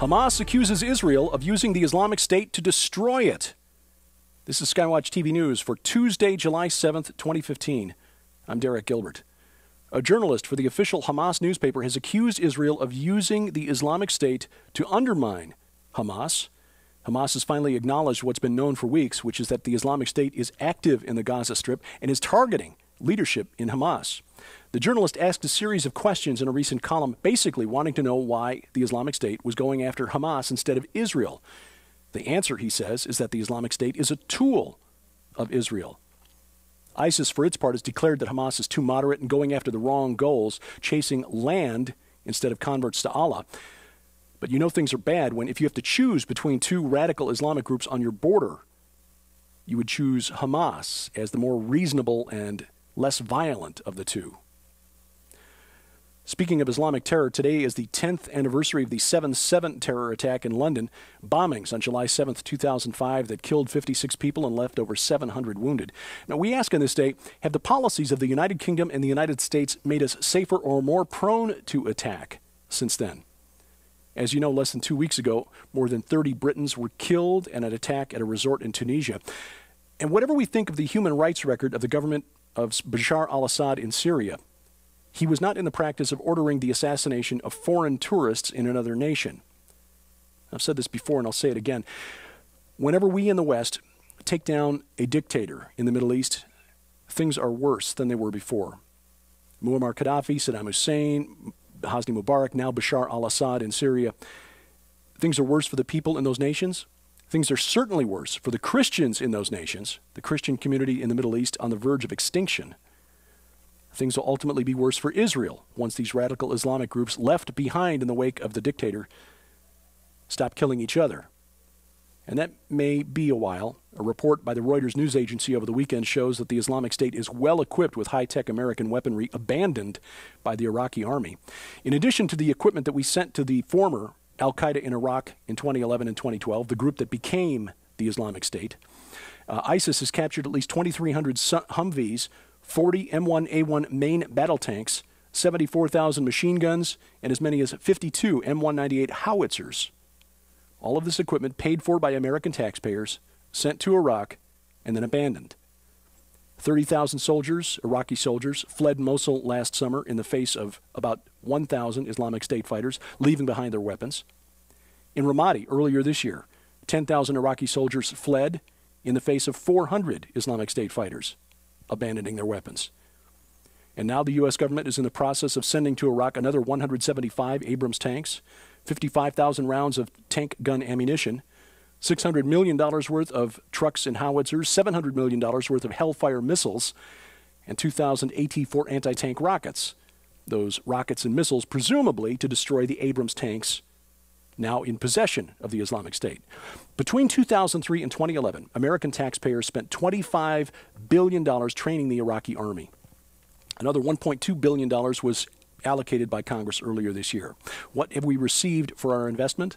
Hamas accuses Israel of using the Islamic State to destroy it. This is SkyWatchTV News for Tuesday, July 7th, 2015. I'm Derek Gilbert. A journalist for the official Hamas newspaper has accused Israel of using the Islamic State to undermine Hamas. Hamas has finally acknowledged what's been known for weeks, which is that the Islamic State is active in the Gaza Strip and is targeting leadership in Hamas. The journalist asked a series of questions in a recent column, basically wanting to know why the Islamic State was going after Hamas instead of Israel. The answer, he says, is that the Islamic State is a tool of Israel. ISIS, for its part, has declared that Hamas is too moderate and going after the wrong goals, chasing land instead of converts to Allah. But you know things are bad when, if you have to choose between two radical Islamic groups on your border, you would choose Hamas as the more reasonable and less violent of the two. Speaking of Islamic terror, today is the 10th anniversary of the 7/7 terror attack in London, bombings on July 7th, 2005 that killed 56 people and left over 700 wounded. Now, we ask on this day, have the policies of the United Kingdom and the United States made us safer or more prone to attack since then? As you know, less than 2 weeks ago, more than 30 Britons were killed in an attack at a resort in Tunisia. And whatever we think of the human rights record of the government of Bashar al-Assad in Syria, he was not in the practice of ordering the assassination of foreign tourists in another nation. I've said this before and I'll say it again. Whenever we in the West take down a dictator in the Middle East, things are worse than they were before. Muammar Gaddafi, Saddam Hussein, Hosni Mubarak, now Bashar al-Assad in Syria. Things are worse for the people in those nations. Things are certainly worse for the Christians in those nations, the Christian community in the Middle East on the verge of extinction. Things will ultimately be worse for Israel once these radical Islamic groups left behind in the wake of the dictator stop killing each other. And that may be a while. A report by the Reuters news agency over the weekend shows that the Islamic State is well equipped with high-tech American weaponry abandoned by the Iraqi army. In addition to the equipment that we sent to the former al-Qaeda in Iraq in 2011 and 2012, the group that became the Islamic State, ISIS has captured at least 2,300 Humvees, 40 M1A1 main battle tanks, 74,000 machine guns, and as many as 52 M198 howitzers. All of this equipment paid for by American taxpayers, sent to Iraq, and then abandoned. 30,000 soldiers, Iraqi soldiers, fled Mosul last summer in the face of about 1,000 Islamic State fighters, leaving behind their weapons. In Ramadi earlier this year, 10,000 Iraqi soldiers fled in the face of 400 Islamic State fighters, abandoning their weapons. And now the U.S. government is in the process of sending to Iraq another 175 Abrams tanks, 55,000 rounds of tank gun ammunition, $600 million worth of trucks and howitzers, $700 million worth of Hellfire missiles, and 2,000 AT-4 anti-tank rockets. Those rockets and missiles presumably to destroy the Abrams tanks now in possession of the Islamic State. Between 2003 and 2011, American taxpayers spent $25 billion training the Iraqi army. Another $1.2 billion was allocated by Congress earlier this year. What have we received for our investment?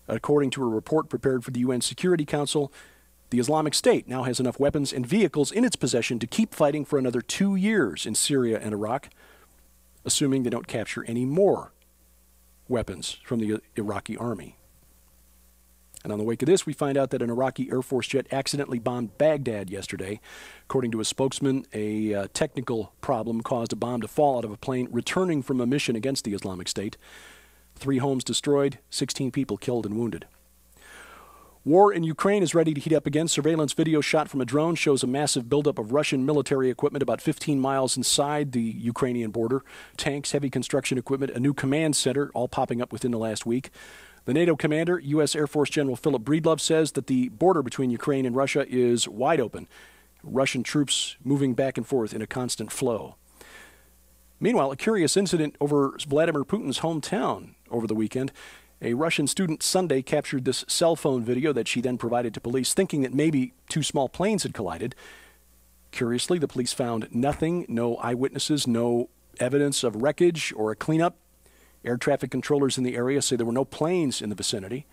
According to a report prepared for the UN Security Council, the Islamic State now has enough weapons and vehicles in its possession to keep fighting for another 2 years in Syria and Iraq, assuming they don't capture any more weapons from the Iraqi army. And on the wake of this, we find out that an Iraqi Air Force jet accidentally bombed Baghdad yesterday. According to a spokesman, a technical problem caused a bomb to fall out of a plane returning from a mission against the Islamic State. 3 homes destroyed, 16 people killed and wounded. War in Ukraine is ready to heat up again. Surveillance video shot from a drone shows a massive buildup of Russian military equipment about 15 miles inside the Ukrainian border. Tanks, heavy construction equipment, a new command center, all popping up within the last week. The NATO commander, U.S. Air Force General Philip Breedlove, says that the border between Ukraine and Russia is wide open. Russian troops moving back and forth in a constant flow. Meanwhile, a curious incident over Vladimir Putin's hometown over the weekend. A Russian student Sunday captured this cell phone video that she then provided to police, thinking that maybe 2 small planes had collided. Curiously, the police found nothing, no eyewitnesses, no evidence of wreckage or a cleanup. Air traffic controllers in the area say there were no planes in the vicinity.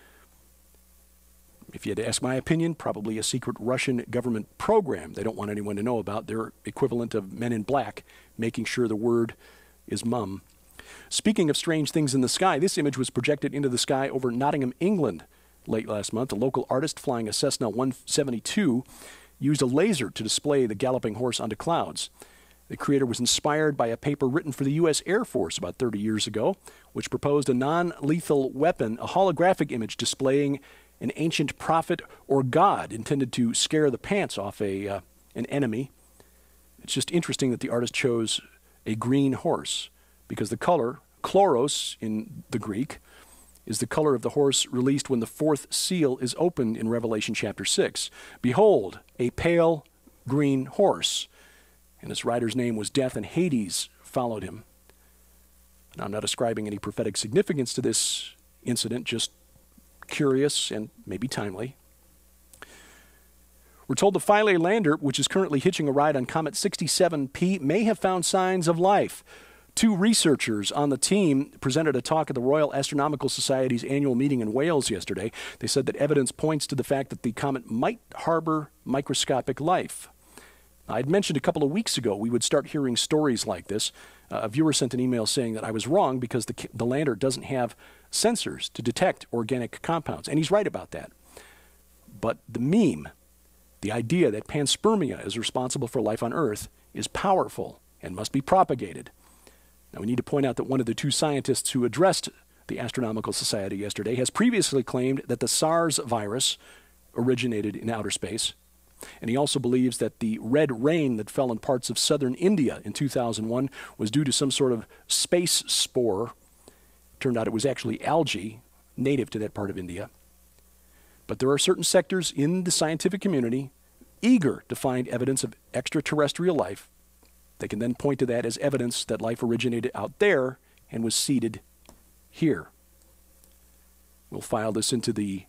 If you had to ask my opinion, probably a secret Russian government program they don't want anyone to know about, their equivalent of Men in Black, making sure the word is mum. Speaking of strange things in the sky, this image was projected into the sky over Nottingham, England late last month. A local artist flying a Cessna 172 used a laser to display the galloping horse onto clouds. The creator was inspired by a paper written for the U.S. Air Force about 30 years ago, which proposed a non-lethal weapon, a holographic image displaying an ancient prophet or god intended to scare the pants off an enemy. It's just interesting that the artist chose a green horse, because the color, chloros in the Greek, is the color of the horse released when the fourth seal is opened in Revelation chapter 6. Behold, a pale green horse, and his rider's name was Death, and Hades followed him. Now, I'm not ascribing any prophetic significance to this incident, just curious and maybe timely. We're told the Philae lander, which is currently hitching a ride on Comet 67P, may have found signs of life. 2 researchers on the team presented a talk at the Royal Astronomical Society's annual meeting in Wales yesterday. They said that evidence points to the fact that the comet might harbor microscopic life. I'd mentioned a couple of weeks ago we would start hearing stories like this. A viewer sent an email saying that I was wrong because the lander doesn't have sensors to detect organic compounds, and he's right about that. But the meme, the idea that panspermia is responsible for life on Earth, is powerful and must be propagated. Now, we need to point out that one of the 2 scientists who addressed the Astronomical Society yesterday has previously claimed that the SARS virus originated in outer space. And he also believes that the red rain that fell in parts of southern India in 2001 was due to some sort of space spore. Turned out it was actually algae native to that part of India. But there are certain sectors in the scientific community eager to find evidence of extraterrestrial life. They can then point to that as evidence that life originated out there and was seeded here. We'll file this into the,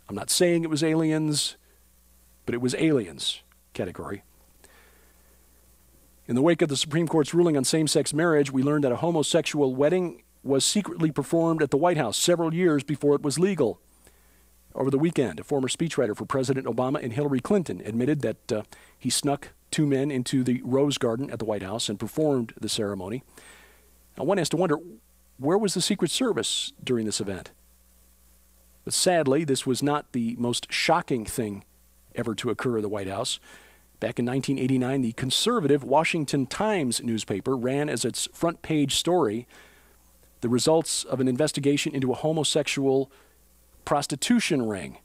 I'm not saying it was aliens, but it was aliens category. In the wake of the Supreme Court's ruling on same-sex marriage, we learned that a homosexual wedding was secretly performed at the White House several years before it was legal. Over the weekend, a former speechwriter for President Obama and Hillary Clinton admitted that he snuck 2 men into the Rose Garden at the White House and performed the ceremony. Now, one has to wonder, where was the Secret Service during this event? But sadly, this was not the most shocking thing ever to occur at the White House. Back in 1989, the conservative Washington Times newspaper ran as its front page story the results of an investigation into a homosexual prostitution ring,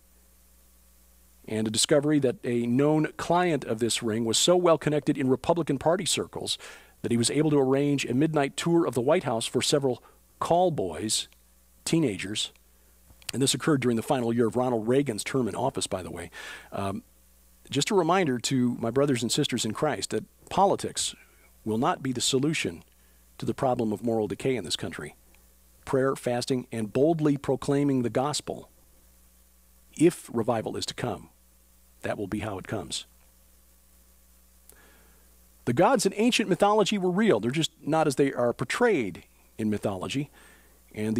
and a discovery that a known client of this ring was so well connected in Republican Party circles that he was able to arrange a midnight tour of the White House for several call boys, teenagers. And this occurred during the final year of Ronald Reagan's term in office, by the way. Just a reminder to my brothers and sisters in Christ that politics will not be the solution to the problem of moral decay in this country. Prayer, fasting, and boldly proclaiming the gospel, if revival is to come, that will be how it comes. The gods in ancient mythology were real. They're just not as they are portrayed in mythology. And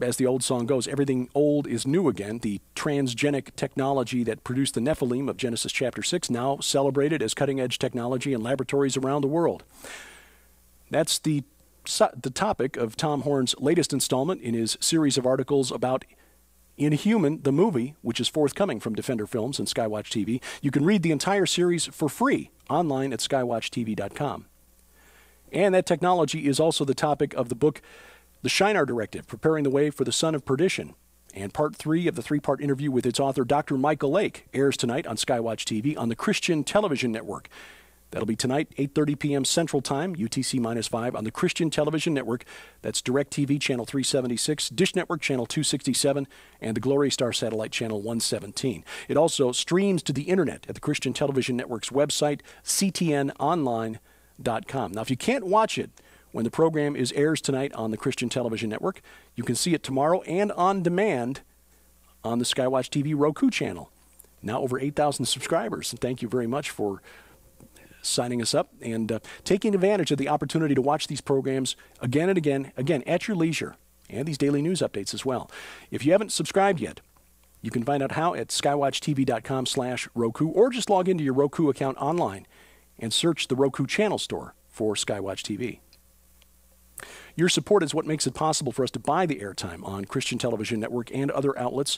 as the old song goes, everything old is new again. The transgenic technology that produced the Nephilim of Genesis chapter 6, now celebrated as cutting-edge technology in laboratories around the world. That's the topic of Tom Horn's latest installment in his series of articles about Inhuman, the movie, which is forthcoming from Defender Films and SkyWatchTV. You can read the entire series for free online at skywatchtv.com. And that technology is also the topic of the book The Shinar Directive, Preparing the Way for the Son of Perdition. And part 3 of the 3-part interview with its author, Dr. Michael Lake, airs tonight on SkyWatchTV on the Christian Television Network. That'll be tonight, 8:30 p.m. Central Time, UTC-5 on the Christian Television Network. That's DirecTV Channel 376, Dish Network Channel 267, and the Glory Star Satellite Channel 117. It also streams to the Internet at the Christian Television Network's website, ctnonline.com. Now, if you can't watch it when the program airs tonight on the Christian Television Network, you can see it tomorrow and on demand on the SkyWatch TV Roku channel. Now over 8,000 subscribers, and thank you very much for signing us up and taking advantage of the opportunity to watch these programs again and again at your leisure, and these daily news updates as well. If you haven't subscribed yet, you can find out how at skywatchtv.com/Roku, or just log into your Roku account online and search the Roku channel store for SkyWatch TV. Your support is what makes it possible for us to buy the airtime on Christian Television Network and other outlets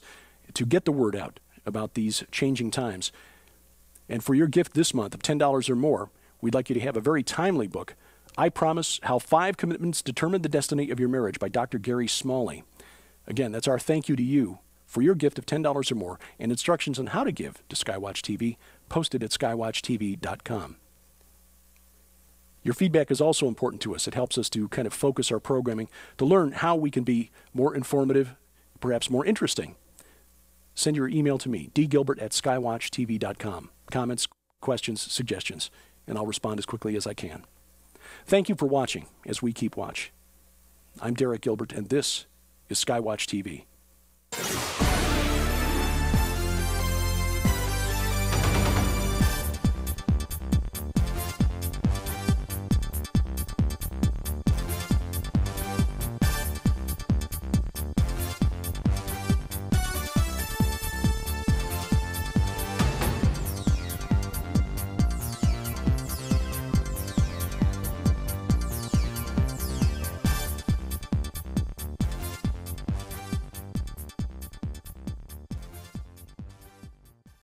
to get the word out about these changing times. And for your gift this month of $10 or more, we'd like you to have a very timely book, I Promise How 5 Commitments Determine the Destiny of Your Marriage by Dr. Gary Smalley. Again, that's our thank you to you for your gift of $10 or more, and instructions on how to give to SkyWatch TV posted at skywatchtv.com. Your feedback is also important to us. It helps us to kind of focus our programming to learn how we can be more informative, perhaps more interesting. Send your email to me, dgilbert@skywatchtv.com. Comments, questions, suggestions, and I'll respond as quickly as I can. Thank you for watching as we keep watch. I'm Derek Gilbert, and this is SkyWatch TV.